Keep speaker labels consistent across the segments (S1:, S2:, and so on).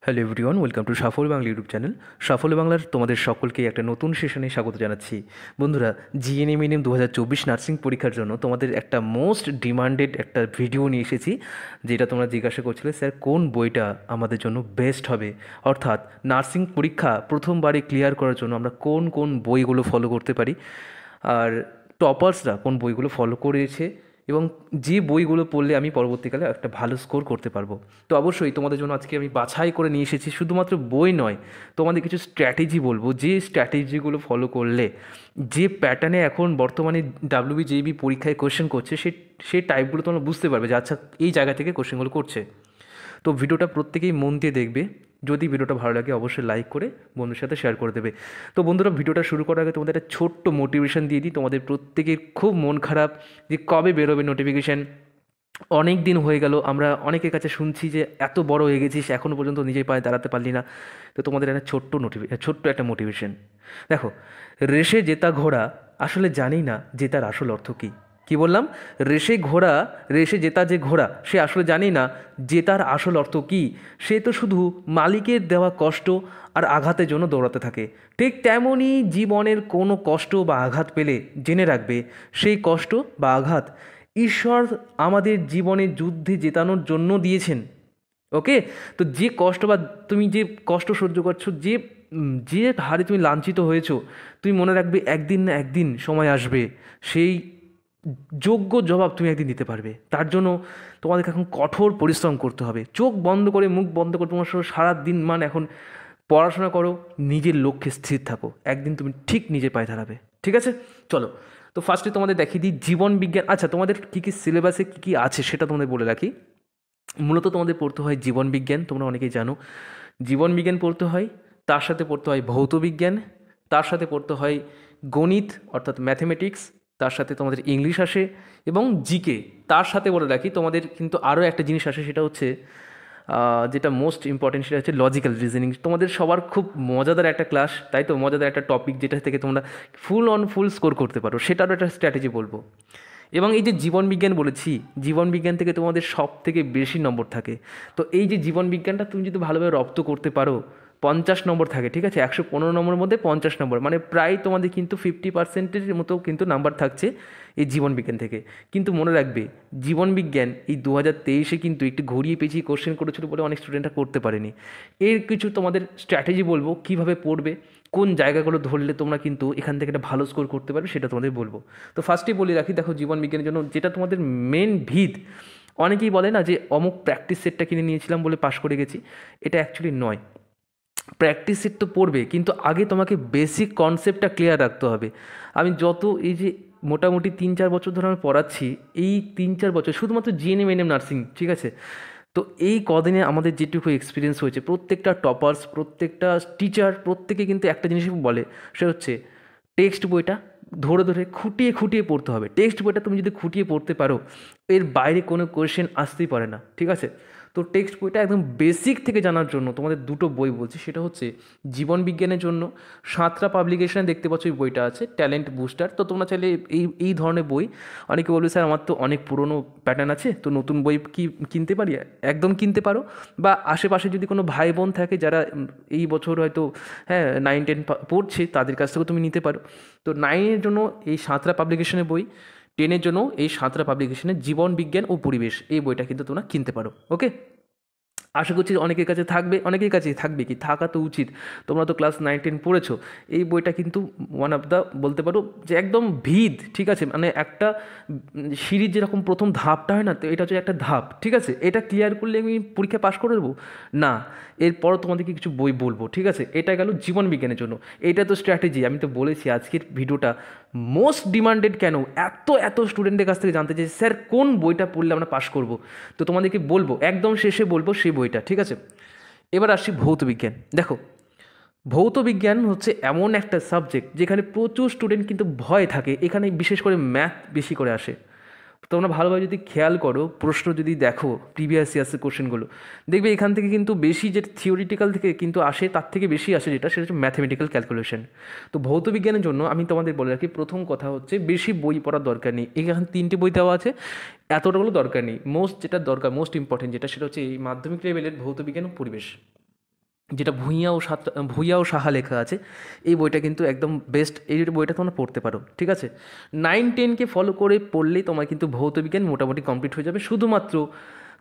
S1: Hello everyone, welcome to সাফল্য Bangla YouTube channel. সাফল্য বাংলার তোমাদের সকলকে একটা নতুন সেশনে স্বাগত জানাচ্ছি। বন্ধুরা, জিএনএমএনএম 2024 নার্সিং পরীক্ষার জন্য তোমাদের একটা মোস্ট ডিমান্ডেড একটা ভিডিও নিয়ে এসেছি, যেটা তোমরা জিজ্ঞাসা করছিলে স্যার কোন বইটা আমাদের জন্য বেস্ট হবে, অর্থাৎ নার্সিং পরীক্ষা প্রথমবারে ক্লিয়ার করার জন্য আমরা কোন কোন বইগুলো ফলো করতে পারি, আর টপার্সরা কোন বইগুলো ফলো করেছে এবং যে বইগুলো পড়লে আমি পরবর্তীকালে একটা ভালো স্কোর করতে পারবো। তো অবশ্যই তোমাদের জন্য আজকে আমি বাছাই করে নিয়ে এসেছি, শুধুমাত্র বই নয়, তোমাদের কিছু স্ট্র্যাটেজি বলবো, যে স্ট্র্যাটেজিগুলো ফলো করলে যে প্যাটার্নে এখন বর্তমানে ডাব্লিউবিজেবি পরীক্ষায় কোয়েশ্চেন করছে সেই টাইপগুলো তোমরা বুঝতে পারবে যে আচ্ছা এই জায়গা থেকে কোয়েশ্চেনগুলো করছে। তো ভিডিওটা প্রত্যেকেই মন দিয়ে দেখবে। যদি ভিডিওটা ভালো লাগে অবশ্যই লাইক করে বন্ধুর সাথে শেয়ার করে দেবে। তো বন্ধুরা, ভিডিওটা শুরু করার আগে তোমাদের একটা ছোট্ট মোটিভেশন দিয়ে দিই। তোমাদের প্রত্যেকের খুব মন খারাপ যে কবে বেরোবে নোটিফিকেশান। অনেক দিন হয়ে গেল, আমরা অনেকের কাছে শুনছি যে এত বড় হয়ে গেছিস এখনও পর্যন্ত নিজের পায়ে দাঁড়াতে পারলি না। তো তোমাদের একটা ছোট্ট একটা মোটিভেশন। দেখো, রেসে জেতা ঘোড়া আসলে জানেই না জেতার আসল অর্থ কী। কী বললাম? রেসে জেতা যে ঘোড়া সে আসলে জানেই না জেতার আসল অর্থ কী। সে তো শুধু মালিকের দেওয়া কষ্ট আর আঘাতের জন্য দৌড়াতে থাকে। ঠিক তেমনই জীবনের কোনো কষ্ট বা আঘাত পেলে জেনে রাখবে সেই কষ্ট বা আঘাত ঈশ্বর আমাদের জীবনে যুদ্ধে জেতানোর জন্য দিয়েছেন। ওকে? তো যে কষ্ট বা তুমি যে কষ্ট সহ্য করছো, যে হারে তুমি লাঞ্ছিত হয়েছো, তুমি মনে রাখবে একদিন না একদিন সময় আসবে, সেই যোগ্য জবাব তুমি একদিন দিতে পারবে। তার জন্য তোমাদেরকে এখন কঠোর পরিশ্রম করতে হবে। চোখ বন্ধ করে, মুখ বন্ধ করে তোমার সারা দিন এখন পড়াশোনা করো, নিজের লক্ষ্যে স্থির থাকো, একদিন তুমি ঠিক নিজের পায়ে দাঁড়াবে। ঠিক আছে? চলো, তো ফার্স্টে তোমাদের দেখিয়ে দিই জীবন বিজ্ঞান। আচ্ছা, তোমাদের কী কী সিলেবাসে কী কী আছে সেটা তোমাদের বলে রাখি। মূলত তোমাদের পড়তে হয় জীবন বিজ্ঞান, তোমরা অনেকেই জানো। জীবন বিজ্ঞান পড়তে হয়, তার সাথে পড়তে হয় ভৌত বিজ্ঞান, তার সাথে পড়তে হয় গণিত অর্থাৎ ম্যাথমেটিক্স, তার সাথে তোমাদের ইংলিশ আসে এবং জিকে। তার সাথে বলে রাখি তোমাদের কিন্তু আরও একটা জিনিস আসে, সেটা হচ্ছে যেটা মোস্ট ইম্পর্টেন্ট, সেটা হচ্ছে লজিক্যাল রিজনিং। তোমাদের সবার খুব মজাদার একটা ক্লাস, তাই তো, মজাদার একটা টপিক যেটা থেকে তোমরা ফুল স্কোর করতে পারো, সেটারও একটা স্ট্র্যাটেজি বলবো। এবং এই যে জীবন বিজ্ঞান বলেছি, জীবন বিজ্ঞান থেকে তোমাদের সব থেকে বেশি নম্বর থাকে। তো এই যে জীবন বিজ্ঞানটা তুমি যদি ভালোভাবে রপ্ত করতে পারো, 50 নম্বর থাকে, ঠিক আছে? 115 নম্বরের মধ্যে 50 নম্বর, মানে প্রায় তোমাদের কিন্তু 50%-এর মতো কিন্তু নাম্বার থাকছে এই জীবন বিজ্ঞান থেকে। কিন্তু মনে রাখবে, জীবন বিজ্ঞান এই 2023-এ কিন্তু একটু ঘুরিয়ে পেঁচিয়ে কোশ্চেন করেছিল বলে অনেক স্টুডেন্টরা করতে পারেনি। এর কিছু তোমাদের স্ট্র্যাটেজি বলবো, কীভাবে পড়বে, কোন জায়গাগুলো ধরলে তোমরা কিন্তু এখান থেকে একটা ভালো স্কোর করতে পারবে, সেটা তোমাদের বলবো। তো ফার্স্টেই বলে রাখি, দেখো জীবন বিজ্ঞানের জন্য যেটা তোমাদের মেন ভিত, অনেকেই বলে না যে অমুক প্র্যাকটিস সেটটা কিনে নিয়েছিলাম বলে পাশ করে গেছি। এটা অ্যাকচুয়ালি নয়। প্র্যাকটিস সেট তো পড়বে, কিন্তু আগে তোমাকে বেসিক কনসেপ্টটা ক্লিয়ার রাখতে হবে। আমি যত এই যে মোটামুটি 3-4 বছর ধরে আমি পড়াচ্ছি, এই 3-4 বছর শুধুমাত্র জিএনএম এনএম নার্সিং, ঠিক আছে? তো এই কদিনে আমাদের যেটুকু এক্সপিরিয়েন্স হয়েছে, প্রত্যেকটা টপার্স, প্রত্যেকটা টিচার, প্রত্যেকে কিন্তু একটা জিনিসই বলে, সে হচ্ছে টেক্সট বইটা ধরে ধরে খুঁটিয়ে খুঁটিয়ে পড়তে হবে। টেক্সট বইটা তুমি যদি খুঁটিয়ে পড়তে পারো, এর বাইরে কোনো কোয়েশ্চেন আসতেই পারে না, ঠিক আছে? তো টেক্সট বইটা একদম বেসিক থেকে জানার জন্য তোমাদের দুটো বই বলছি, সেটা হচ্ছে জীবন বিজ্ঞানের জন্য সাঁতরা পাবলিকেশনে দেখতে পাচ্ছ এই বইটা আছে, ট্যালেন্ট বুস্টার। তো তোমরা চাইলে এই ধরনের বই, অনেকে বলবে স্যার আমার তো অনেক পুরনো প্যাটার্ন আছে, তো নতুন বই কি কিনতে পারি? একদম কিনতে পারো। বা আশেপাশে যদি কোনো ভাই বোন থাকে যারা এই বছর হয়তো 9-10 পড়ছে, তাদের কাছ থেকেও তুমি নিতে পারো। তো 9-এর জন্য এই সাঁতরা পাবলিকেশনের বই, 10-এর জন্য এই সাঁতরা পাবলিকেশনের জীবন বিজ্ঞান ও পরিবেশ, এই বইটা কিন্তু তোমরা কিনতে পারো। ওকে? আশা করছি অনেকের কাছে থাকবে, অনেকের কাছেই থাকবে, কি থাকা তো উচিত। তোমরা তো ক্লাস 9-10 পড়েছো। এই বইটা কিন্তু ওয়ান অফ দ্য, বলতে পারো যে একদম ভিত, ঠিক আছে? মানে একটা সিঁড়ির যেরকম প্রথম ধাপটা হয় না, তো এটা হচ্ছে একটা ধাপ, ঠিক আছে? এটা ক্লিয়ার করলে আমি পরীক্ষা পাশ করে দেবো না। এরপরও তোমাদেরকে কিছু বই বলবো, ঠিক আছে? এটা গেল জীবন বিজ্ঞানের জন্য। এটা তো স্ট্র্যাটেজি, আমি তো বলেছি আজকের ভিডিওটা মোস্ট ডিমান্ডেড কেন, এত এত স্টুডেন্টের কাছ থেকে জানতে চাই স্যার কোন বইটা পড়লে আমরা পাশ করব। তো তোমাদেরকে বলবো, একদম শেষে বলবো সেই বইটা, ঠিক আছে? এবার আসছি ভৌত বিজ্ঞান। দেখো, ভৌত বিজ্ঞান হচ্ছে এমন একটা সাবজেক্ট যেখানে প্রচুর স্টুডেন্ট কিন্তু ভয় থাকে, এখানে বিশেষ করে ম্যাথ বেশি করে আসে। তোমরা ভালোভাবে যদি খেয়াল করো, প্রশ্ন যদি দেখো প্রিভিয়াস ইয়ার্সের কোশ্চেনগুলো, দেখবে এখান থেকে কিন্তু বেশি যে থিওরিটিক্যাল থেকে কিন্তু আসে, তার থেকে বেশি আসে যেটা, সেটা হচ্ছে ম্যাথমেটিক্যাল ক্যালকুলেশন। তো ভৌত বিজ্ঞানের জন্য আমি তোমাদের বলে রাখি, প্রথম কথা হচ্ছে বেশি বই পড়ার দরকার নেই। এখানে 3টে বই দেওয়া আছে, এতটাগুলো দরকার নেই। মোস্ট যেটা দরকার, মোস্ট ইম্পর্টেন্ট যেটা, সেটা হচ্ছে এই মাধ্যমিক লেভেলের ভৌত বিজ্ঞান ও পরিবেশ। যেটা ভূঁইয়া ও সাহা লেখা আছে, এই বইটা কিন্তু একদম বেস্ট। এই বইটা তোমরা পড়তে পারো, ঠিক আছে। 9-10কে ফলো করে পড়লেই তোমার কিন্তু ভৌতবিজ্ঞান মোটামুটি কমপ্লিট হয়ে যাবে। শুধুমাত্র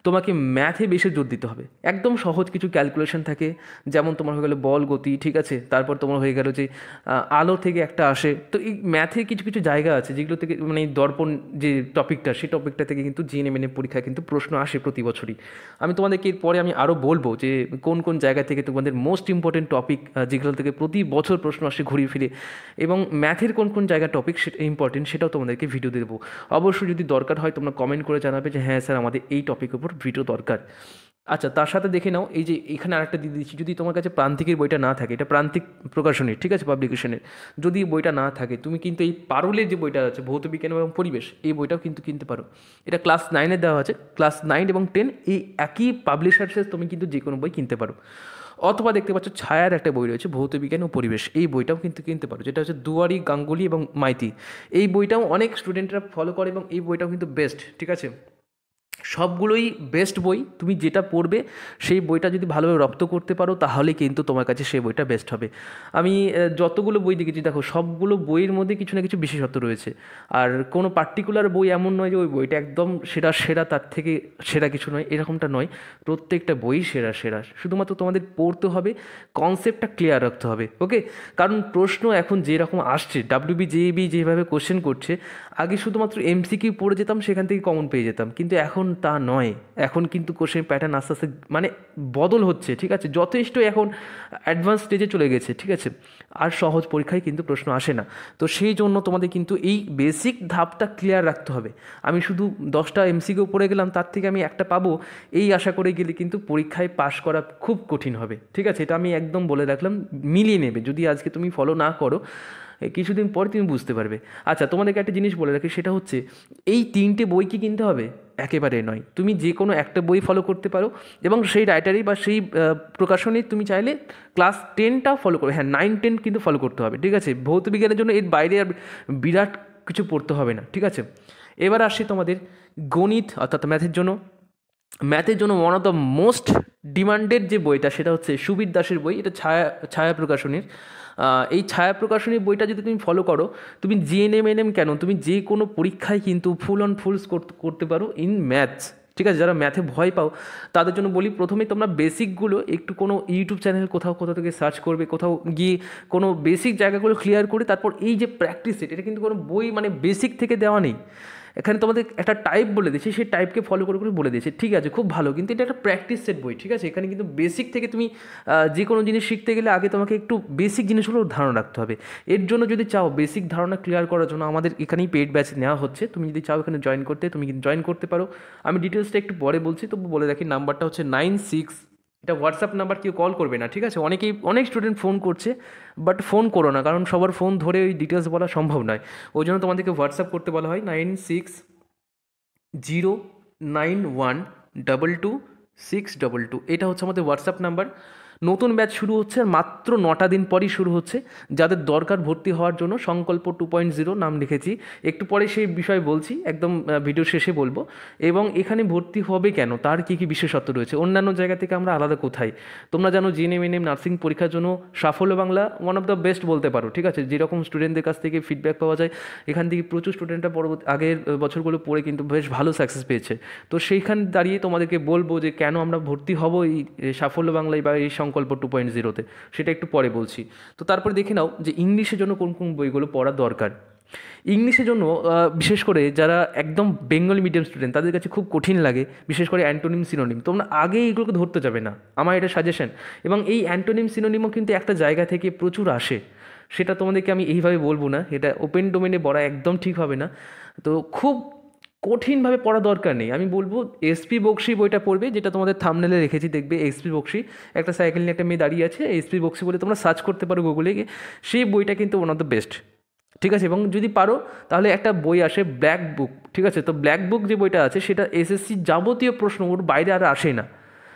S1: তোমাকে ম্যাথে বেশি জোর দিতে হবে। একদম সহজ কিছু ক্যালকুলেশন থাকে, যেমন তোমার হয়ে গেল বল গতি, ঠিক আছে। তারপর তোমার হয়ে গেল যে আলো থেকে একটা আসে, তো এই ম্যাথের কিছু কিছু জায়গা আছে যেগুলো থেকে মানে এই দর্পণ যে টপিকটা, সেই টপিকটা থেকে কিন্তু জিএনএমএনএ পরীক্ষায় কিন্তু প্রশ্ন আসে প্রতি বছরই। আমি তোমাদেরকে এরপরে আমি আরও বলবো যে কোন কোন জায়গা থেকে তোমাদের মোস্ট ইম্পর্টেন্ট টপিক যেগুলো থেকে প্রতি বছর প্রশ্ন আসে ঘুরিয়ে ফিরে, এবং ম্যাথের কোন কোন জায়গা টপিক সেটা ইম্পর্টেন্ট, সেটাও তোমাদেরকে ভিডিও দেবো। অবশ্যই যদি দরকার হয় তোমরা কমেন্ট করে জানাবে যে হ্যাঁ স্যার আমাদের এই টপিকের উপর ভিডিও দরকার। আচ্ছা, তার সাথে দেখে নাও এই যে এখানে আরেকটা দিয়ে দিচ্ছি, যদি তোমার কাছে প্রান্তিকের বইটা না থাকে, এটা প্রান্তিক প্রকাশনীর, ঠিক আছে, পাবলিকেশনের, যদি বইটা না থাকে তুমি কিন্তু এই পারুলের যে বইটা আছে ভৌতবিজ্ঞান এবং পরিবেশ, এই বইটাও কিন্তু কিনতে পারো। এটা ক্লাস 9-এ দেওয়া আছে, ক্লাস 9 এবং 10 এই একই পাবলিশার্সে তুমি কিন্তু যে কোনো বই কিনতে পারো। অথবা দেখতে পাচ্ছ ছায়ার একটা বই রয়েছে ভৌতবিজ্ঞান ও পরিবেশ, এই বইটাও কিন্তু কিনতে পারো, যেটা হচ্ছে দুয়ারি, গাঙ্গুলি এবং মাইতি। এই বইটাও অনেক স্টুডেন্টরা ফলো করে এবং এই বইটাও কিন্তু বেস্ট, ঠিক আছে। সবগুলোই বেস্ট বই, তুমি যেটা পড়বে সেই বইটা যদি ভালোভাবে রপ্ত করতে পারো তাহলে কিন্তু তোমার কাছে সেই বইটা বেস্ট হবে। আমি যতগুলো বই দেখেছি দেখো সবগুলো বইয়ের মধ্যে কিছু না কিছু বিশেষত্ব রয়েছে, আর কোনো পার্টিকুলার বই এমন নয় যে ওই বইটা একদম সেরা সেরা, তার থেকে সেরা কিছু নয়, এরকমটা নয়। প্রত্যেকটা বই সেরা সেরা, শুধুমাত্র তোমাদের পড়তে হবে, কনসেপ্টটা ক্লিয়ার রাখতে হবে, ওকে। কারণ প্রশ্ন এখন যেরকম আসছে, ডাব্লিউবি জেইবি যেভাবে কোশ্চেন করছে, আগে শুধুমাত্র এমসিকিউ পড়ে যেতাম, সেখান থেকে কমন পেয়ে যেতাম, কিন্তু এখন তা নয়। এখন কিন্তু কোশ্চেন প্যাটার্ন আস্তে আস্তে মানে বদল হচ্ছে, ঠিক আছে, যথেষ্ট এখন অ্যাডভান্স স্টেজে চলে গেছে, ঠিক আছে। আর সহজ পরীক্ষায় কিন্তু প্রশ্ন আসে না, তো সেই জন্য তোমাদের কিন্তু এই বেসিক ধাপটা ক্লিয়ার রাখতে হবে। আমি শুধু 10টা এমসিকিউ পড়ে গেলাম, তার থেকে আমি একটা পাবো এই আশা করে গেলে কিন্তু পরীক্ষায় পাশ করা খুব কঠিন হবে, ঠিক আছে। এটা আমি একদম বলে রাখলাম, মিলিয়ে নেবে যদি আজকে তুমি ফলো না করো, কিছুদিন পর তুমি বুঝতে পারবে। আচ্ছা, তোমাদেরকে একটা জিনিস বলে রাখি, সেটা হচ্ছে এই 3টে বই কি কিনতে হবে? একেবারে নয়, তুমি যে কোনো একটা বই ফলো করতে পারো, এবং সেই রাইটারই বা সেই প্রকাশনী তুমি চাইলে ক্লাস 10টাও ফলো করো, হ্যাঁ 9-10 কিন্তু ফলো করতে হবে, ঠিক আছে। ভৌত বিজ্ঞানের জন্য এর বাইরে আর বিরাট কিছু পড়তে হবে না, ঠিক আছে। এবার আসছি তোমাদের গণিত অর্থাৎ ম্যাথের জন্য one of the most demanded যে বইটা, সেটা হচ্ছে সুবীর দাসের বই। এটা ছায়া প্রকাশনীর। এই ছায়া প্রকাশনীর বইটা যদি তুমি ফলো করো, তুমি জিএনএম কেন, তুমি যে কোনো পরীক্ষায় কিন্তু ফুল অন ফুলস করতে পারো ইন ম্যাথস, ঠিক আছে। যারা ম্যাথে ভয় পাও তাদের জন্য বলি, প্রথমেই তোমরা বেসিকগুলো একটু কোনো ইউটিউব চ্যানেল কোথাও থেকে সার্চ করবে, কোথাও গিয়ে কোনো বেসিক জায়গাগুলো ক্লিয়ার করে তারপর এই যে প্র্যাকটিস সেট, এটা কিন্তু কোনো বই মানে বেসিক থেকে দেওয়া নেই। এখানে তোমাদের একটা টাইপ বলে দিয়েছে, সেই টাইপকে ফলো করে করে বলে দিয়েছে, ঠিক আছে, খুব ভালো, কিন্তু এটা একটা প্র্যাকটিস সেট বই, ঠিক আছে। এখানে কিন্তু বেসিক থেকে তুমি যে কোনো জিনিস শিখতে গেলে আগে তোমাকে একটু বেসিক জিনিসগুলোর ধারণা রাখতে হবে। এর জন্য যদি চাও বেসিক ধারণা ক্লিয়ার করার জন্য আমাদের এখানেই পেইড ব্যাচ নেওয়া হচ্ছে, তুমি যদি চাও এখানে জয়েন করতে তুমি কিন্তু জয়েন করতে পারো। আমি ডিটেলসটা একটু পরে বলছি, তবু বলে রাখি, নাম্বারটা হচ্ছে 96, এটা হোয়াটসঅ্যাপ নাম্বার, কেউ কল করবে না, ঠিক আছে। অনেক স্টুডেন্ট ফোন করছে, বাট ফোন করো না, কারণ সবার ফোন ধরে ওই ডিটেলস বলা সম্ভব নয়। ওই জন্য তোমাদেরকে হোয়াটসঅ্যাপ করতে বলা হয়, 9609122622, এটা হচ্ছে আমাদের হোয়াটসঅ্যাপ নাম্বার। নতুন ব্যাচ শুরু হচ্ছে, আর মাত্র 9টা দিন পরই শুরু হচ্ছে। যাদের দরকার ভর্তি হওয়ার জন্য, সংকল্প 2.0 নাম লিখেছি, একটু পরে সেই বিষয়ে বলছি, একদম ভিডিও শেষে বলবো। এবং এখানে ভর্তি হবে কেন, তার কী কী বিশেষত্ব রয়েছে, অন্যান্য জায়গা থেকে আমরা আলাদা কোথায়। তোমরা জানো জিএনএম নার্সিং পরীক্ষার জন্য সাফল্য Bangla one of the best বলতে পারো, ঠিক আছে। যেরকম স্টুডেন্টদের কাছ থেকে ফিডব্যাক পাওয়া যায়, এখান থেকে প্রচুর স্টুডেন্টরা আগের বছরগুলো পড়ে কিন্তু বেশ ভালো সাকসেস পেয়েছে। তো সেইখান দাঁড়িয়ে তোমাদেরকে বলবো যে কেন আমরা ভর্তি হব এই সাফল্য বাংলায় বা এই সংকল্প 2.0-তে, সেটা একটু পরে বলছি। তো তারপরে দেখে নাও যে ইংলিশের জন্য কোন কোন বইগুলো পড়া দরকার। ইংলিশের জন্য বিশেষ করে যারা একদম বেঙ্গলি মিডিয়াম স্টুডেন্ট, তাদের কাছে খুব কঠিন লাগে, বিশেষ করে অ্যান্টোনিম সিনোনিম, তোমরা আগে এইগুলোকে ধরতে যাবে না, আমার এটা সাজেশন। এবং এই অ্যান্টোনিম সিনোনিমও কিন্তু একটা জায়গা থেকে প্রচুর আসে, সেটা তোমাদেরকে আমি এইভাবে বলবো না, এটা ওপেন ডোমেনে বলা একদম ঠিক হবে না। তো খুব কঠিনভাবে পড়া দরকার নেই, আমি বলবো এসপি বক্সি বইটা পড়বে, যেটা তোমাদের থাম্বনেলে রেখেছি, দেখবে এসপি বক্সি, একটা সাইকেল নিয়ে একটা মেয়ে দাঁড়িয়ে আছে, এসপি বক্সি বলে তোমরা সার্চ করতে পারো গুগলে গিয়ে, সেই বইটা কিন্তু ওয়ান অফ দ্য বেস্ট, ঠিক আছে। এবং যদি পারো তাহলে একটা বই আসে ব্ল্যাক বুক, ঠিক আছে। তো ব্ল্যাক বুক যে বইটা আছে সেটা এসএসসি যাবতীয় প্রশ্ন, ওর বাইরে আর আসে না,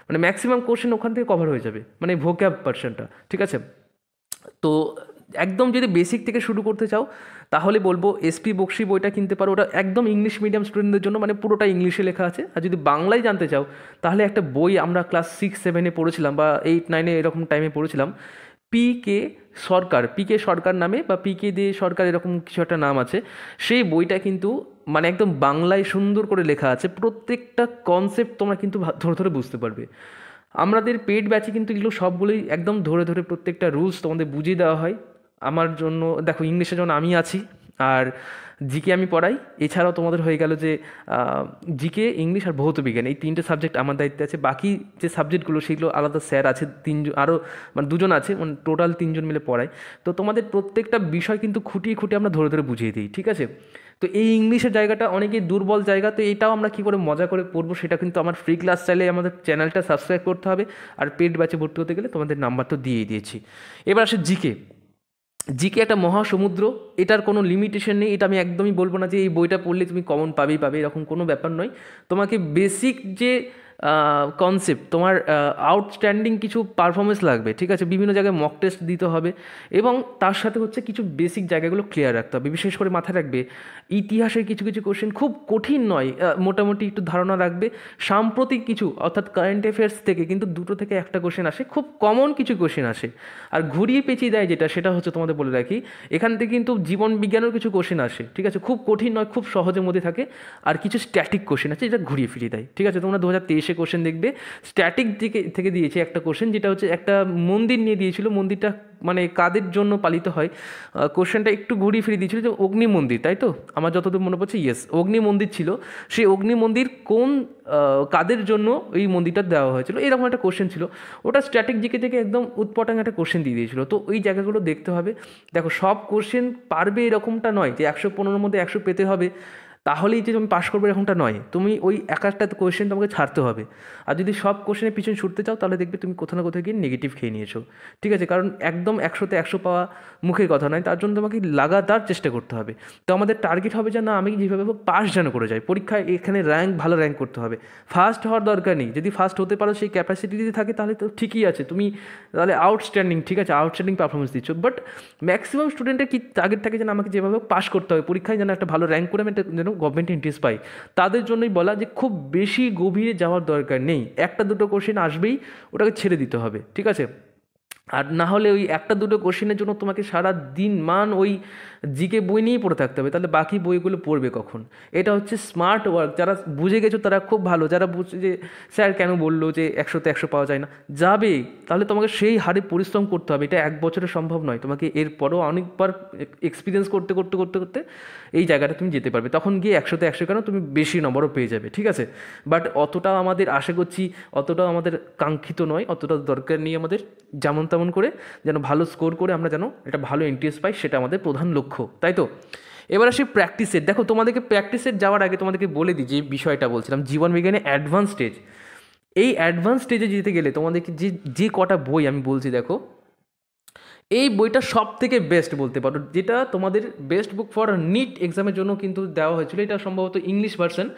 S1: মানে ম্যাক্সিমাম কোশ্চেন ওখান থেকে কভার হয়ে যাবে, মানে ভোক্যাব পার্সনটা, ঠিক আছে। তো একদম যদি বেসিক থেকে শুরু করতে চাও তাহলে বলবো এসপি বক্সি বইটা কিনতে পারো, ওটা একদম ইংলিশ মিডিয়াম স্টুডেন্টদের জন্য, মানে পুরোটা ইংলিশে লেখা আছে। আর যদি বাংলায় জানতে চাও তাহলে একটা বই আমরা ক্লাস 6-7 পড়েছিলাম বা 8-9 এরকম টাইমে পড়েছিলাম, পি কে সরকার নামে, বা পি কে দে সরকার এরকম কিছু একটা নাম আছে। সেই বইটা কিন্তু মানে একদম বাংলায় সুন্দর করে লেখা আছে, প্রত্যেকটা কনসেপ্ট তোমরা কিন্তু ধরে ধরে বুঝতে পারবে। আমাদের পেড ব্যাচে কিন্তু এগুলো সবগুলোই একদম ধরে ধরে প্রত্যেকটা রুলস তোমাদের বুঝিয়ে দেওয়া হয়। আমার জন্য দেখো ইংলিশের জন্য আমি আছি, আর জিকে আমি পড়াই। এছাড়াও তোমাদের হয়ে গেল যে জিকে, ইংলিশ আর ভৌত বিজ্ঞান, এই 3টে সাবজেক্ট আমার দায়িত্বে আছে। বাকি যে সাবজেক্টগুলো সেগুলো আলাদা স্যার আছে, 3জন আরও, মানে 2জন আছে, মানে টোটাল 3জন মিলে পড়ায়। তো তোমাদের প্রত্যেকটা বিষয় কিন্তু খুঁটিয়ে খুঁটিয়ে আমরা ধরে ধরে বুঝিয়ে দিই, ঠিক আছে? তো এই ইংলিশের জায়গাটা অনেকেই দুর্বল জায়গা, তো এটাও আমরা কী করে মজা করে পড়বো সেটা কিন্তু আমার ফ্রি ক্লাস চাইলে আমাদের চ্যানেলটা সাবস্ক্রাইব করতে হবে। আর পেড ব্যাচে ভর্তি হতে গেলে তোমাদের নাম্বার তো দিয়েই দিয়েছি। এবার আসে জিকে। জিকে একটা মহাসমুদ্র, এটার কোনো লিমিটেশন নেই। এটা আমি একদমই বলবো না যে এই বইটা পড়লে তুমি কমন পাবেই পাবে, এরকম কোনো ব্যাপার নয়। তোমাকে বেসিক যে কনসেপ্ট, তোমার আউটস্ট্যান্ডিং কিছু পারফরমেন্স লাগবে, ঠিক আছে? বিভিন্ন জায়গায় মক টেস্ট দিতে হবে, এবং তার সাথে হচ্ছে কিছু বেসিক জায়গাগুলো ক্লিয়ার রাখতে হবে। বিশেষ করে মাথায় রাখবে ইতিহাসের কিছু কিছু কোশ্চেন খুব কঠিন নয়, মোটামুটি একটু ধারণা রাখবে। সাম্প্রতিক কিছু অর্থাৎ কারেন্ট অ্যাফেয়ার্স থেকে কিন্তু 2 থেকে 1টা কোশ্চেন আসে, খুব কমন কিছু কোশ্চেন আসে। আর ঘুরিয়ে পেঁচিয়ে দেয় যেটা, সেটা হচ্ছে তোমাদের বলে রাখি, এখান থেকে কিন্তু জীবন বিজ্ঞানের কিছু কোশ্চেন আসে, ঠিক আছে? খুব কঠিন নয়, খুব সহজের মধ্যে থাকে। আর কিছু স্ট্যাটিক কোশ্চেন আছে যেটা ঘুরিয়ে ফিরিয়ে দেয়, ঠিক আছে? তোমরা 2023 কোশ্চেন দেখবে, স্ট্যাটিক থেকে দিয়েছে একটা কোশ্চেন, যেটা হচ্ছে একটা মন্দির নিয়ে দিয়েছিল। মন্দিরটা মানে কাদের জন্য পালিত হয়, কোশ্চেনটা একটু ঘুরিয়ে ফিরিয়ে দিয়েছিল যে অগ্নি মন্দির, তাই তো? আমার যতদূর মনে পড়ছে, ইয়েস, অগ্নি মন্দির ছিল। সেই অগ্নি মন্দির কোন কাদের জন্য এই মন্দিরটা দেওয়া হয়েছিল, এরকম একটা কোশ্চেন ছিল। ওটা স্ট্যাটিক জিকে থেকে একদম উৎপটাং একটা কোশ্চেন দিয়ে দিয়েছিল। তো ওই জায়গাগুলো দেখতে হবে। দেখো সব কোশ্চেন পারবে এরকমটা নয় যে 115-র মধ্যে 100 পেতে হবে, তাহলেই যে তুমি পাশ করবে এরকমটা নয়। তুমি ওই এক একটা কোয়েশ্চেন তোমাকে ছাড়তে হবে। আর যদি সব কোশ্চেনের পিছনে ছুটতে চাও তাহলে দেখবে তুমি কোথাও না কোথাও গিয়ে নেগেটিভ খেয়ে নিয়েছো, ঠিক আছে? কারণ একদম 100-তে 100 পাওয়া মুখের কথা নয়, তার জন্য তোমাকে লাগাতার চেষ্টা করতে হবে। তো আমাদের টার্গেট হবে যে না, আমি যেভাবে পাস যেন করে যাই পরীক্ষায়, এখানে ভালো র্যাঙ্ক করতে হবে। ফার্স্ট হওয়ার দরকার নেই, যদি ফার্স্ট হতে পারো সেই ক্যাপাসিটি যদি থাকে তাহলে তো ঠিকই আছে, তুমি তাহলে আউটস্ট্যান্ডিং, ঠিক আছে? আউটস্ট্যান্ডিং পারফরমেন্স দিচ্ছ। বাট ম্যাক্সিমাম স্টুডেন্টের কি টার্গেট থাকে যেন আমাকে যেভাবে পাস করতে হবে পরীক্ষায়, যেন একটা ভালো র্যাঙ্ক করে আমি একটা যেন গভর্নমেন্ট ইন্টারেস্ট পাই। তাদের জন্যই বলা যে খুব বেশি গভীরে যাওয়ার দরকার নেই, 1-2 কোশ্চেন আসবেই, ওটাকে ছেড়ে দিতে হবে, ঠিক আছে? আর না হলে ওই 1-2 কোশ্চেনের জন্য তোমাকে সারা দিন ওই জিকে বই নিয়েই পড়ে থাকতে হবে, তাহলে বাকি বইগুলো পড়বে কখন? এটা হচ্ছে স্মার্ট ওয়ার্ক। যারা বুঝে গেছো তারা খুব ভালো, যারা বুঝছে যে স্যার কেন বললো যে 100-তে 100 পাওয়া যায় না, যাবে, তাহলে তোমাকে সেই হারে পরিশ্রম করতে হবে। এটা 1 বছরে সম্ভব নয়, তোমাকে এরপরও অনেকবার এক্সপিরিয়েন্স করতে করতে করতে করতে এই জায়গাটা তুমি যেতে পারবে। তখন গিয়ে 100-তে 100 কেন, তুমি বেশি নম্বরও পেয়ে যাবে, ঠিক আছে? বাট অতটাও আমাদের আশা করছি, অতটাও আমাদের কাঙ্ক্ষিত নয়, অতটা দরকার নেই আমাদের। যেমন তেমন করে যেন ভালো স্কোর করে আমরা যেন একটা ভালো ইন্টারেস্ট পাই, সেটা আমাদের প্রধান লক্ষ্য, তাই তো? এবার আসি প্র্যাকটিসের। দেখো তোমাদেরকে প্র্যাকটিসের যাওয়ার আগে তোমাদেরকে বলে দিই যে বিষয়টা বলছিলাম, জীবন বিজ্ঞানে অ্যাডভান্স স্টেজ। এই অ্যাডভান্স স্টেজে যেতে গেলে তোমাদেরকে যে কটা বই আমি বলছি, দেখো এই বইটা সব থেকে বেস্ট বলতে পারো, যেটা তোমাদের বেস্ট বুক ফর নিট এক্সামের জন্য কিন্তু দেওয়া হয়েছিল। এটা সম্ভবত ইংলিশ ভার্সন,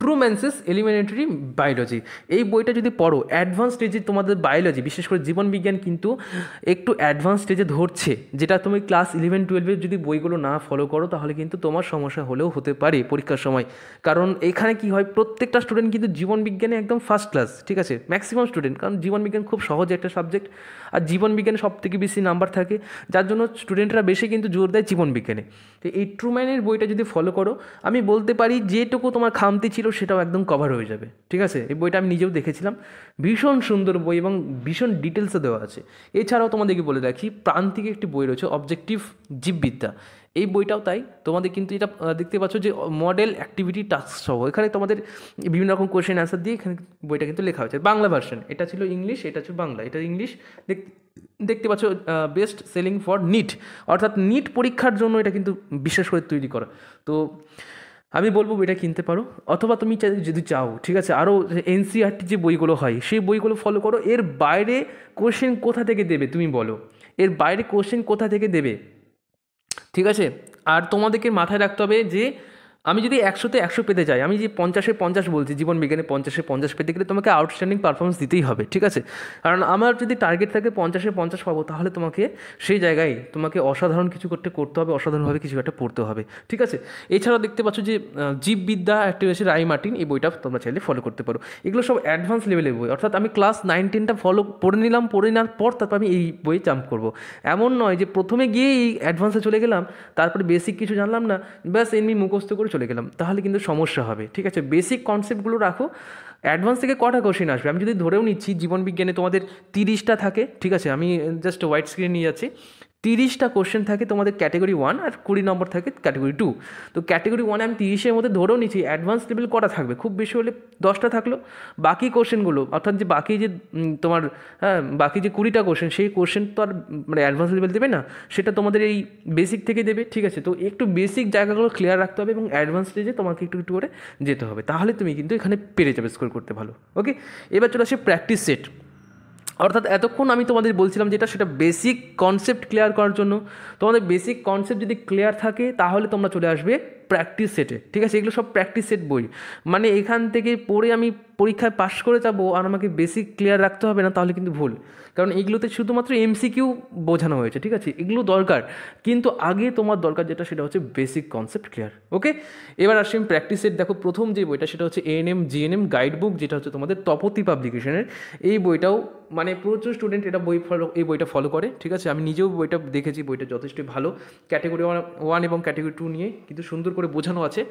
S1: ট্রুম্যান্সেস এলিমেন্টারি বায়োলজি। এই বইটা যদি পড়ো, অ্যাডভান্স স্টেজে তোমাদের বায়োলজি, বিশেষ করে জীবন বিজ্ঞান কিন্তু একটু অ্যাডভান্স স্টেজে ধরছে, যেটা তুমি ক্লাস 11-12 যদি বইগুলো না ফলো করো তাহলে কিন্তু তোমার সমস্যা হলেও হতে পারে পরীক্ষার সময়। কারণ এখানে কি হয়, প্রত্যেকটা স্টুডেন্ট কিন্তু জীবন বিজ্ঞানে একদম ফার্স্ট ক্লাস, ঠিক আছে? ম্যাক্সিমাম স্টুডেন্ট, কারণ জীবন বিজ্ঞান খুব সহজ একটা সাবজেক্ট, আর জীবন বিজ্ঞানে সব থেকে বেশি নাম্বার থাকে, যার জন্য স্টুডেন্টরা বেশি কিন্তু জোর দেয় জীবন বিজ্ঞানে। তো এই ট্রুম্যানের বইটা যদি ফলো করো, আমি বলতে পারি যেটুকু তোমার খামতি ছিল সেটাও একদম কভার হয়ে যাবে, ঠিক আছে? এই বইটা আমি নিজেও দেখেছিলাম, ভীষণ সুন্দর বই এবং ভীষণ ডিটেলসে দেওয়া আছে। এছাড়াও তোমাদেরকে বলে রাখি, প্রান্তিক একটি বই রয়েছে, অবজেক্টিভ জীববিদ্যা। এই বইটাও তাই, তোমাদের কিন্তু এটা দেখতে পাচ্ছ যে মডেল অ্যাক্টিভিটি টাস্ক সহ, এখানে তোমাদের বিভিন্ন রকম কোয়েশ্চেন অ্যান্সার দিয়ে এখানে বইটা কিন্তু লেখা হয়েছে। বাংলা ভার্সন, এটা ছিল ইংলিশ, এটা ছিল বাংলা। এটা ইংলিশ দেখতে পাচ্ছ, বেস্ট সেলিং ফর নিট, অর্থাৎ নিট পরীক্ষার জন্য এটা কিন্তু বিশেষ করে তৈরি করা। তো আমি বলবো বইটা কিনতে পারো, অথবা তুমি যদি চাও, ঠিক আছে, আরও এনসিইআরটি যে বইগুলো হয় সেই বইগুলো ফলো করো। এর বাইরে কোশ্চেন কোথা থেকে দেবে তুমি বলো, এর বাইরে কোশ্চেন কোথা থেকে দেবে, ঠিক আছে? আর তোমাদেরকে মাথায় রাখতে হবে যে আমি যদি 100-তে 100 পেতে চাই, আমি যে 50-এ 50 বলছি, জীবন বিজ্ঞানে 50-এ 50 পেতে গেলে তোমাকে আউটস্ট্যান্ডিং পারফরমেন্স দিতেই হবে, ঠিক আছে? কারণ আমার যদি টার্গেট থাকে 50-এ 50 পাবো, তাহলে তোমাকে সেই জায়গায় তোমাকে অসাধারণ কিছু করতে হবে, অসাধারণভাবে কিছু একটা পড়তে হবে, ঠিক আছে? এছাড়াও দেখতে পাচ্ছ যে জীববিদ্যা একটা রয়েছে রায় মার্টিন, এই বইটা তোমরা চাইলে ফলো করতে পারো। এগুলো সব অ্যাডভান্স লেভেলের বই, অর্থাৎ আমি ক্লাস 9-10টা পড়ে নিলাম, পড়ে নেওয়ার পর তারপর আমি এই বই জাম্প করবো। এমন নয় যে প্রথমে গিয়ে এই অ্যাডভান্সে চলে গেলাম, তারপরে বেসিক কিছু জানলাম না, ব্যাস এমনি মুখস্থ করে চলে গেলাম, তাহলে কিন্তু সমস্যা হবে, ঠিক আছে? বেসিক কনসেপ্টগুলো রাখো। অ্যাডভান্স থেকে কটা কোশ্চেন আসবে আমি যদি ধরেও নিচ্ছি, জীবন বিজ্ঞানে তোমাদের 30টা থাকে, ঠিক আছে? আমি জাস্ট হোয়াইট স্ক্রিন নিয়ে যাচ্ছি। 30টা কোশ্চেন থাকে তোমাদের ক্যাটেগরি 1, আর 20 নম্বর থাকে ক্যাটেগরি 2। তো ক্যাটেগরি 1 আমি 30-এর মধ্যে ধরেও নিচ্ছি, অ্যাডভান্স লেভেল কটা থাকবে, খুব বেশি হলে 10টা থাকলো। বাকি কোশ্চেনগুলো, অর্থাৎ যে বাকি যে তোমার, হ্যাঁ, বাকি যে 20টা কোশ্চেন, সেই কোশ্চেন তো আর মানে অ্যাডভান্স লেভেল দেবে না, সেটা তোমাদের এই বেসিক থেকে দেবে, ঠিক আছে? তো একটু বেসিক জায়গাগুলো ক্লিয়ার রাখতে হবে এবং অ্যাডভান্স স্টেজে তোমাকে একটু একটু করে যেতে হবে, তাহলে তুমি কিন্তু এখানে পেরে যাবে স্কোর করতে ভালো। ওকে, এবার চলে আসে প্র্যাকটিস সেট। অর্থাৎ এতক্ষণ আমি তোমাদের বলছিলাম যেটা, সেটা বেসিক কনসেপ্ট ক্লিয়ার করার জন্য। তোমাদের বেসিক কনসেপ্ট যদি ক্লিয়ার থাকে, তাহলে তোমরা চলে আসবে প্র্যাকটিস সেটে, ঠিক আছে? এগুলো সব প্র্যাকটিস সেট বই, মানে এখান থেকে পড়ে আমি পরীক্ষায় পাশ করে যাবো আর আমাকে বেসিক ক্লিয়ার রাখতে হবে না, তাহলে কিন্তু ভুল। কারণ এগুলোতে শুধুমাত্র এমসিকিউ বোঝানো হয়েছে, ঠিক আছে? এগুলো দরকার, কিন্তু আগে তোমার দরকার যেটা, সেটা হচ্ছে বেসিক কনসেপ্ট ক্লিয়ার। ওকে, এবার আসি আমি প্র্যাকটিস সেট। দেখো, প্রথম যে বইটা সেটা হচ্ছে এএনএম জিএনএম গাইড বুক, যেটা হচ্ছে তোমাদের তপতি পাবলিকেশনের। এই বইটাও মানে প্রচুর স্টুডেন্ট এই বইটা ফলো করে, ঠিক আছে? আমি নিজেও বইটা দেখেছি, বইটা যথেষ্টই ভালো। ক্যাটেগরি 1 এবং ক্যাটেগরি 2 নিয়ে কিন্তু সুন্দর করে বোঝানো আছে।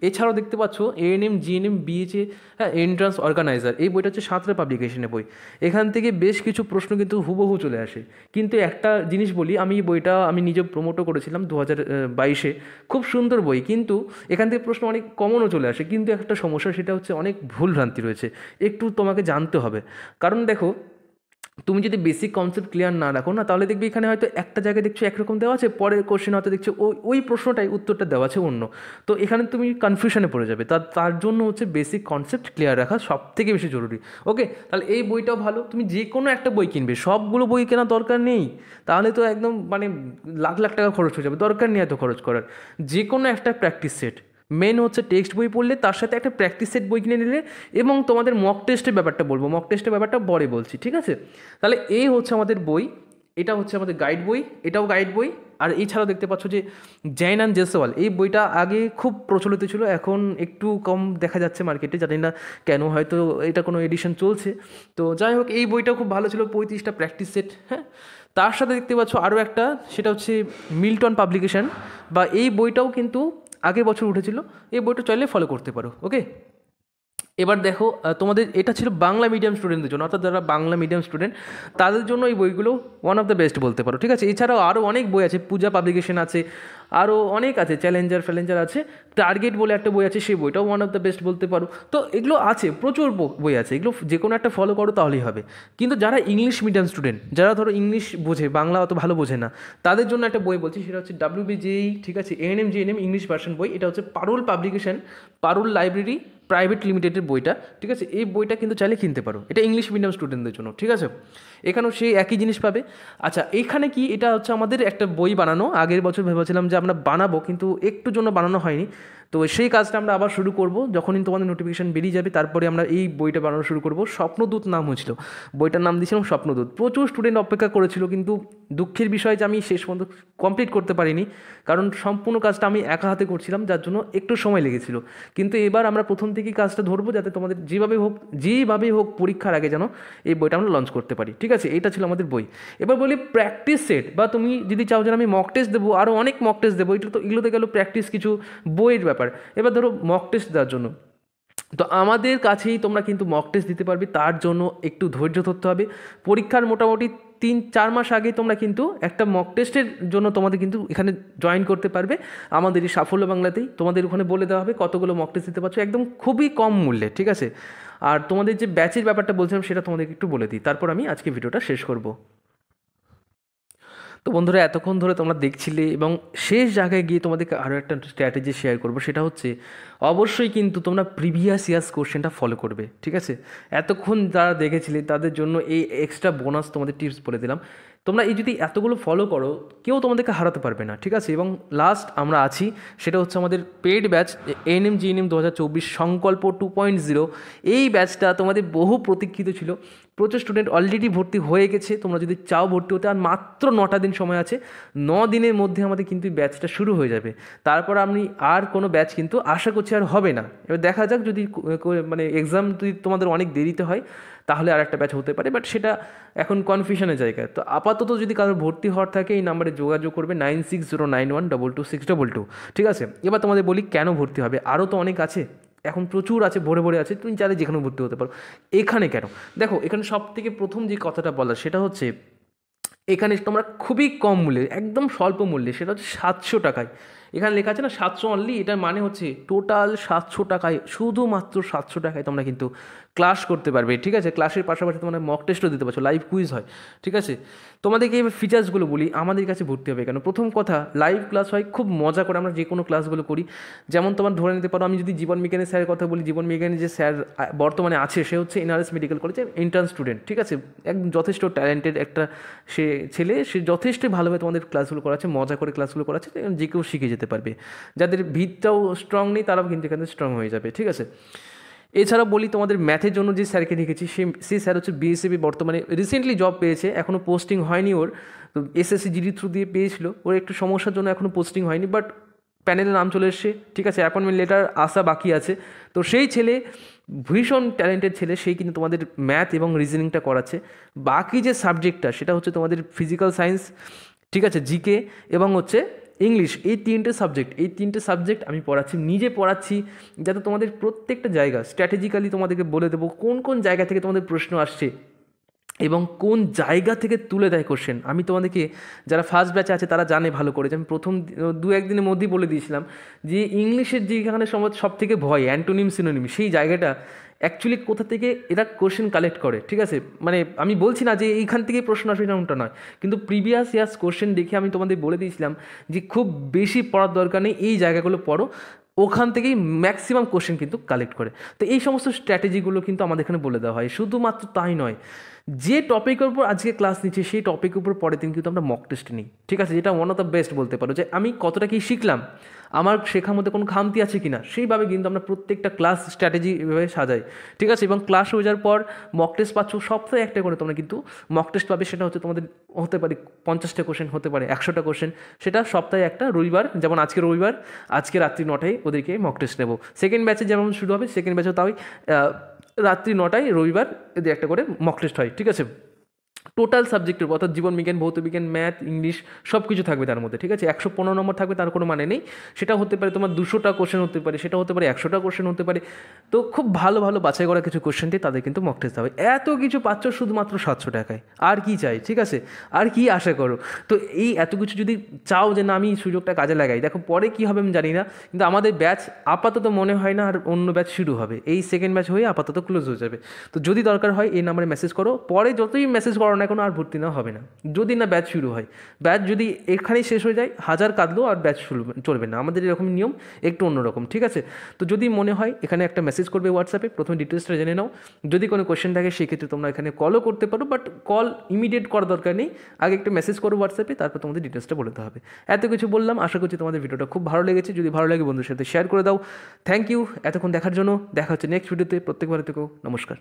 S1: এছাড়াও দেখতে পাচ্ছ এএনএম জিএনএম বিএচএ, হ্যাঁ, এন্ট্রান্স অর্গানাইজার, এই বইটা হচ্ছে সাঁতরা পাবলিকেশনের বই। এখান থেকে বেশ কিছু প্রশ্ন কিন্তু হুবহু চলে আসে। কিন্তু একটা জিনিস বলি, আমি এই বইটা আমি নিজে প্রমোটও করেছিলাম 2022-এ, খুব সুন্দর বই, কিন্তু এখান থেকে প্রশ্ন অনেক কমনও চলে আসে। কিন্তু একটা সমস্যা, সেটা হচ্ছে অনেক ভুলভ্রান্তি রয়েছে, একটু তোমাকে জানতে হবে। কারণ দেখো, তুমি যদি বেসিক কনসেপ্ট ক্লিয়ার না রাখো না, তাহলে দেখবে এখানে হয়তো একটা জায়গায় দেখছো একরকম দেওয়া আছে, পরের কোশ্চেন হয়তো দেখছো ওই প্রশ্নটাই উত্তরটা দেওয়া আছে অন্য। তো এখানে তুমি কনফিউশনে পড়ে যাবে। তার জন্য হচ্ছে বেসিক কনসেপ্ট ক্লিয়ার রাখা সব থেকে বেশি জরুরি। ওকে, তাহলে এই বইটাও ভালো। তুমি যে কোনো একটা বই কিনবে, সবগুলো বই কেনার দরকার নেই, তাহলে তো একদম মানে লাখ লাখ টাকা খরচ হয়ে যাবে, দরকার নেই এত খরচ করার। যে কোনো একটা প্র্যাকটিস সেট, মেন হচ্ছে টেক্সট বই পড়লে, তার সাথে একটা প্র্যাকটিস সেট বই কিনে নিলে, এবং তোমাদের মক টেস্টের ব্যাপারটা বলবো, মক টেস্টের ব্যাপারটা পরে বলছি, ঠিক আছে? তাহলে এই হচ্ছে আমাদের বই, এটা হচ্ছে আমাদের গাইড বই, এটাও গাইড বই। আর এছাড়াও দেখতে পাচ্ছ যে জৈন অ্যান্ড জেসওয়াল, এই বইটা আগে খুব প্রচলিত ছিল, এখন একটু কম দেখা যাচ্ছে মার্কেটে, জানি না কেন, হয়তো এটা কোনো এডিশন চলছে। তো যাই হোক, এই বইটাও খুব ভালো ছিল, 35টা প্র্যাকটিস সেট। হ্যাঁ, তার সাথে দেখতে পাচ্ছ আরও একটা, সেটা হচ্ছে মিল্টন পাবলিকেশন, বা এই বইটাও কিন্তু আগের বছর উঠেছিল, এই বইটা চাইলে ফলো করতে পারো। ওকে, এবার দেখো, তোমাদের এটা ছিল বাংলা মিডিয়াম স্টুডেন্টদের জন্য, অর্থাৎ যারা বাংলা মিডিয়াম স্টুডেন্ট তাদের জন্য এই বইগুলো ওয়ান অফ দ্য বেস্ট বলতে পারো, ঠিক আছে? এছাড়াও আরও অনেক বই আছে, পূজা পাবলিকেশন আছে, আরও অনেক আছে, চ্যালেঞ্জার আছে, টার্গেট বলে একটা বই আছে, সেই বইটাও ওয়ান অফ দ্য বেস্ট বলতে পারো। তো এগুলো আছে, প্রচুর বই আছে, এগুলো যে কোনো একটা ফলো করো তাহলেই হবে। কিন্তু যারা ইংলিশ মিডিয়াম স্টুডেন্ট, যারা ধরো ইংলিশ বোঝে, বাংলা অত ভালো বোঝে না, তাদের জন্য একটা বই বলছি, সেটা হচ্ছে WBJEE, ঠিক আছে? এএনএম জিএনএম ইংলিশ ভার্সন বই, এটা হচ্ছে পারুল পাবলিকেশন, পারুল লাইব্রেরি প্রাইভেট লিমিটেডের বইটা, ঠিক আছে? এই বইটা কিন্তু চাইলে কিনতে পারো, এটা ইংলিশ মিডিয়াম স্টুডেন্টদের জন্য, ঠিক আছে? এখানেও সেই একই জিনিস পাবে। আচ্ছা, এখানে কি, এটা হচ্ছে আমাদের একটা বই বানানো, আগের বছর ভেবেছিলাম যে আমরা বানাবো, কিন্তু একটু জন্য বানানো হয়নি। তো সেই কাজটা আমরা আবার শুরু করব যখনই তোমাদের নোটিফিকেশান বেরিয়ে যাবে, তারপরে আমরা এই বইটা বানানো শুরু করব। স্বপ্নদূত নাম হয়েছিল বইটার, নাম দিয়েছিলাম স্বপ্নদূত। প্রচুর স্টুডেন্ট অপেক্ষা করেছিল, কিন্তু দুঃখের বিষয় যে আমি শেষ পর্যন্ত কমপ্লিট করতে পারিনি, কারণ সম্পূর্ণ কাজটা আমি একা হাতে করছিলাম, যার জন্য একটু সময় লেগেছিল। কিন্তু এবার আমরা প্রথম থেকেই কাজটা ধরবো, যাতে তোমাদের যেভাবেই হোক পরীক্ষার আগে যেন এই বইটা আমরা লঞ্চ করতে পারি, ঠিক আছে? এটা ছিল আমাদের বই। এবার বলি প্র্যাকটিস সেট, বা তুমি যদি চাও যে আমি মক টেস্ট দেবো, আরও অনেক মক টেস্ট দেবো, এগুলোতে গেলো প্র্যাকটিস কিছু বইয়ের ব্যাপার। এবার ধরো মক টেস্ট দেওয়ার জন্য, তো আমাদের কাছেই তোমরা কিন্তু মক টেস্ট দিতে পারবে, তার জন্য একটু ধৈর্য ধরতে হবে। পরীক্ষার মোটামুটি 3-4 মাস আগে তোমরা কিন্তু একটা মক টেস্টের জন্য তোমাদের কিন্তু এখানে জয়েন করতে পারবে আমাদের এই সাফল্য বাংলাতেই। তোমাদের ওখানে বলে দেওয়া হবে কতগুলো মক টেস্ট দিতে পারছো, একদম খুবই কম মূল্যে, ঠিক আছে? আর তোমাদের যে ব্যাচের ব্যাপারটা বলছিলাম, সেটা তোমাদেরকে একটু বলে দিই, তারপর আমি আজকে ভিডিওটা শেষ করব। তো বন্ধুরা, এতক্ষণ ধরে তোমরা দেখছিলে, এবং শেষ জায়গায় গিয়ে তোমাদেরকে আরও একটা স্ট্র্যাটেজি শেয়ার করবো, সেটা হচ্ছে অবশ্যই কিন্তু তোমরা প্রিভিয়াস ইয়ার্স কোশ্চেনটা ফলো করবে, ঠিক আছে? এতক্ষণ যারা দেখেছিলে তাদের জন্য এই এক্সট্রা বোনাস তোমাদের টিপস বলে দিলাম। তোমরা এই যদি এতগুলো ফলো করো, কেউ তোমাদেরকে হারাতে পারবে না, ঠিক আছে। এবং লাস্ট আমরা আছি, সেটা হচ্ছে আমাদের পেইড ব্যাচ এএনএম জিএনএম 2024 সংকল্প 2.0। এই ব্যাচটা তোমাদের বহু প্রতীক্ষিত ছিল, প্রচুর স্টুডেন্ট অলরেডি ভর্তি হয়ে গেছে। তোমরা যদি চাও ভর্তি হতে, আর মাত্র 9টা দিন সময় আছে, 9 দিনের মধ্যে আমাদের কিন্তু ব্যাচটা শুরু হয়ে যাবে। তারপর আমি আর কোনো ব্যাচ কিন্তু আশা করছি আর হবে না। এবার দেখা যাক, যদি মানে এক্সাম যদি তোমাদের অনেক দেরিতে হয় তাহলে আর একটা ব্যাচ হতে পারে, বাট সেটা এখন কনফিউশনের জায়গা। তো আপাতত যদি কারোর ভর্তি হওয়ার থাকে, এই নাম্বারে যোগাযোগ করবে 9609122622, ঠিক আছে। এবার তোমাদের বলি কেন ভর্তি হবে, আরও তো অনেক আছে, এখন প্রচুর আছে, ভরে ভরে আছে, তুমি চাইলে যেখানে ভর্তি হতে পারো। এখানে কেন, দেখো এখানে সব থেকে প্রথম যে কথাটা বলার সেটা হচ্ছে, এখানে তোমরা খুবই কম মূল্যে, একদম স্বল্প মূল্যে, সেটা হচ্ছে 700 টাকায়। এখানে লেখা আছে না 700 অনলি, এটার মানে হচ্ছে টোটাল 700 টাকায়, শুধুমাত্র 700 টাকায় তোমরা কিন্তু ক্লাস করতে পারবে, ঠিক আছে। ক্লাসের পাশাপাশি তোমরা মক টেস্টও দিতে পারছো, লাইভ কুইজ হয়, ঠিক আছে। তোমাদেরকে এই ফিচার্সগুলো বলি, আমাদের কাছে ভর্তি হবে কেন। প্রথম কথা, লাইভ ক্লাস হয়, খুব মজা করে আমরা যে কোনো ক্লাসগুলো করি। যেমন তোমার ধরে নিতে পারো, আমি যদি জীবন বিজ্ঞানের স্যারের কথা বলি, জীবন বিজ্ঞানের যে স্যার বর্তমানে আছে, সে হচ্ছে এনআরএস মেডিকেল কলেজের ইন্টার্ন স্টুডেন্ট, ঠিক আছে। একদম যথেষ্ট ট্যালেন্টেড একটা সে ছেলে, সে যথেষ্ট ভালোভাবে তোমাদের ক্লাসগুলো করাচ্ছে, মজা করে ক্লাসগুলো করাচ্ছে, যে কেউ শিখে যেতে পারবে। যাদের ভিতটাও স্ট্রং নেই তারাও কিন্তু এখানে স্ট্রং হয়ে যাবে, ঠিক আছে। এছাড়াও বলি, তোমাদের ম্যাথের জন্য যে স্যারকে রেখেছি, সেই স্যার হচ্ছে বিএসএবি, বর্তমানে রিসেন্টলি জব পেয়েছে, এখনও পোস্টিং হয়নি ওর। তো এসএসসি জিডি থ্রু দিয়ে পেয়েছিল, ওর একটু সমস্যার জন্য এখনও পোস্টিং হয়নি, বাট প্যানেলে নাম চলে এসছে, ঠিক আছে। অ্যাপয়েন্টমেন্ট লেটার আসা বাকি আছে। তো সেই ছেলে ভীষণ ট্যালেন্টেড ছেলে, সেই কিন্তু তোমাদের ম্যাথ এবং রিজনিংটা করাচ্ছে। বাকি যে সাবজেক্টটা, সেটা হচ্ছে তোমাদের ফিজিক্যাল সায়েন্স, ঠিক আছে, জিকে এবং হচ্ছে ইংলিশ, এই তিনটে সাবজেক্ট আমি পড়াচ্ছি, নিজে পড়াচ্ছি, যাতে তোমাদের প্রত্যেকটা জায়গা স্ট্র্যাটেজিক্যালি তোমাদেরকে বলে দেবো কোন কোন জায়গা থেকে তোমাদের প্রশ্ন আসছে এবং কোন জায়গা থেকে তুলে দেয় কোশ্চেন। আমি তোমাদেরকে, যারা ফার্স্ট ব্যাচে আছে তারা জানে ভালো করে, যে আমি প্রথম 2-1 দিনের মধ্যেই বলে দিয়েছিলাম যে ইংলিশের যেখানে সব থেকে ভয় অ্যান্টোনিম সিনোনিম, সেই জায়গাটা অ্যাকচুয়ালি কোথা থেকে এরা কোশ্চেন কালেক্ট করে, ঠিক আছে। মানে আমি বলছি না যে এইখান থেকেই প্রশ্ন আসবে, এমনটা নয়, কিন্তু প্রিভিয়াস ইয়ার্স কোশ্চেন দেখে আমি তোমাদের বলে দিয়েছিলাম যে খুব বেশি পড়ার দরকার নেই, এই জায়গাগুলো পড়ো, ওখান থেকেই ম্যাক্সিমাম কোশ্চেন কিন্তু কালেক্ট করে। তো এই সমস্ত স্ট্র্যাটেজিগুলো কিন্তু আমাদের এখানে বলে দেওয়া হয়। শুধুমাত্র তাই নয়, যে টপিকের উপর আজকে ক্লাস নিচ্ছি সেই টপিকের উপর পরের দিন কিন্তু আমরা মক টেস্ট নিই, ঠিক আছে। যেটা ওয়ান অফ দ্য বেস্ট বলতে পারো, যে আমি কতটা কি শিখলাম, আমার শেখার মধ্যে কোনো খামতি আছে কিনা, সেইভাবে কিন্তু আমরা প্রত্যেকটা ক্লাস স্ট্র্যাটেজি এভাবে সাজাই, ঠিক আছে। এবং ক্লাস হয়ে যাওয়ার পর মক টেস্ট পাচ্ছ, সপ্তাহে একটা করে তোমরা কিন্তু মক টেস্ট পাবে। সেটা হচ্ছে তোমাদের হতে পারে 50টা কোশ্চেন, হতে পারে 100টা কোশ্চেন, সেটা সপ্তাহে একটা রবিবার, যেমন আজকে রবিবার, আজকে রাত্রি 9টায় ওদেরকে মক টেস্ট নেবো। সেকেন্ড ব্যাচে যেমন শুরু হবে, সেকেন্ড ব্যাচেও তাই রাত্রি 9টায় রবিবার এদের একটা করে মক টেস্ট হয়, ঠিক আছে। টোটাল সাবজেক্টের উপর, অর্থাৎ জীবন বিজ্ঞান, ভৌত বিজ্ঞান, ম্যাথ, ইংলিশ সব কিছু থাকবে তার মধ্যে, ঠিক আছে। 115 নম্বর থাকবে, তার কোনো মানে নেই। সেটা হতে পারে তোমার 200টা কোশ্চেন হতে পারে, সেটা হতে পারে 100টা কোশ্চেন হতে পারে। তো খুব ভালো ভালো বাছাই করা কিছু কোশ্চেন দিয়ে তাদের কিন্তু মক টেস্ট হবে। এত কিছু পাচ্ছ শুধুমাত্র 700 টাকায়, আর কি চাই, ঠিক আছে, আর কি আশা করো। তো এই এত কিছু যদি চাও যে না আমি সুযোগটা কাজে লাগাই, দেখো পরে কী হবে আমি জানি না, কিন্তু আমাদের ব্যাচ আপাতত মনে হয় না আর অন্য ব্যাচ শুরু হবে, এই সেকেন্ড ব্যাচ হয়ে আপাতত ক্লোজ হয়ে যাবে। তো যদি দরকার হয় এই নাম্বারে মেসেজ করো, পরে যতই মেসেজ করো না কোনো আর ভর্তি না হবে না, যদি না ব্যাচ শুরু হয়। ব্যাচ যদি এখানেই শেষ হয়ে যায়, হাজার কাঁদলেও আর ব্যাচ চলবে না, আমাদের এরকম নিয়ম একটু অন্যরকম, ঠিক আছে। তো যদি মনে হয় এখানে একটা মেসেজ করবে হোয়াটসঅ্যাপে, প্রথমে ডিটেলসটা জেনে নাও। যদি কোনো কোয়েশ্চেন থাকে সেক্ষেত্রে তোমরা এখানে কলও করতে পারো, বাট কল ইমিডিয়েট করার দরকার নেই, আগে একটা মেসেজ করো হোয়াটসঅ্যাপে, তারপর তোমাদের ডিটেলসটা বলতে হবে। এত কিছু বললাম, আশা করছি তোমাদের ভিডিওটা খুব ভালো লেগেছে। যদি ভালো লাগে বন্ধুদের সাথে শেয়ার করে দাও। থ্যাংক ইউ এতক্ষণ দেখার জন্য। দেখা হচ্ছে নেক্সট ভিডিওতে। প্রত্যেকবার থেকেও নমস্কার।